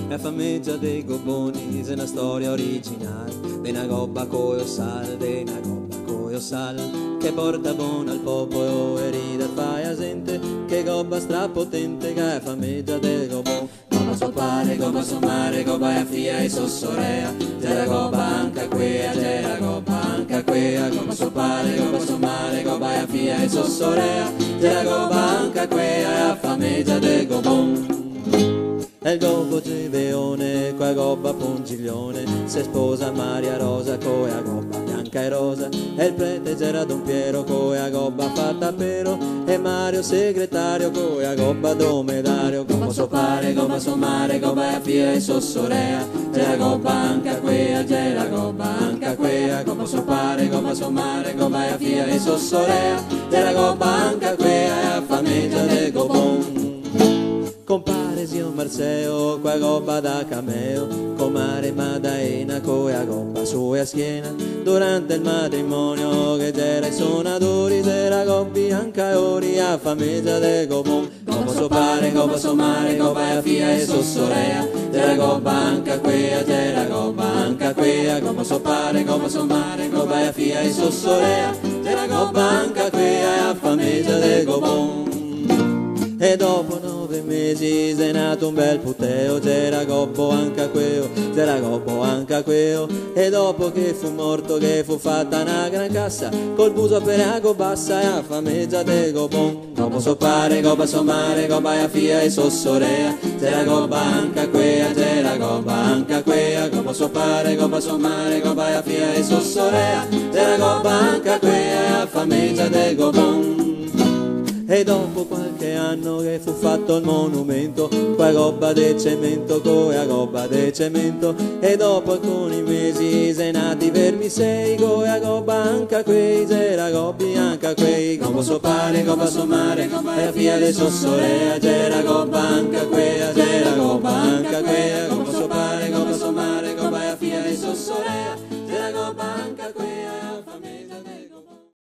La famiglia dei gobboni è una storia originale, de una gobba coi sal, de una gobba coi sal, che porta buono al popolo e ride fai a gente, che gobba strapotente, che è la famiglia dei gobboni. Gobba suo pare, gobba suo mare, gobba e figlia e sossorea, c'era gobba anche quea, c'era gobba anche quea, gobba suo pare, gobba suo mare, gobba e figlia e sossorea, c'era gobba anche quea, è la famiglia dei gobboni. E il gobbo Gibeone, qua gobba Pongiglione, se sposa Maria Rosa, coe a gobba bianca e rosa, e il prete c'era Don Piero, coe a gobba fatta pero, e Mario segretario, coe a gobba domedario, gobba suo pare, gobba suo mare, gobba a fia e sossorea, c'era gobba anche quea, c'era gobba anche quea, gobba suo pare, gobba suo mare, gobba a fia e sossorea, c'era gobba anche quea, e a famiglia del gobbon. Compare zio Marzeo, qua gobba da cameo, comare Madaena, coe a gobba sua schiena, durante il matrimonio che c'era i suonatori, c'era gobbi anche ori, a famiglia del gobbon. Gobba suo pare, gobba suo mare, gobba a fia e sossorea, c'era gobba anche quea, c'era gobba anche quea, gobba suo pare, gobba suo mare, gobba a fia e sossorea, c'era gobba anche quea, a famiglia del gobbon. E dopo 9 mesi è nato un bel puteo, c'era gobbo anche queo, c'era gobbo anche queo, e dopo che fu morto che fu fatta una gran cassa, col buso per ago bassa e a famiglia del gobbon. Gobbo suo pare, gobba suo mare, gobba a fia e sossorea, c'era gobba anche quea, c'era gobba anche quea, gobbo suo pare, gobba suo mare, gobba a fia e sossorea, c'era gobba anche quea e a famiglia del gobbon. E dopo qualche anno che fu fatto il monumento, qua gobba de cemento, coe a gobba de cemento, e dopo alcuni mesi se nati vermi sei, coe a gobba anche quei, c'era gobbi anche quei, gobbo suo pare, gobba suo mare, e la figlia de sossorea, c'era gobba anche quea, c'era gobba anche quea,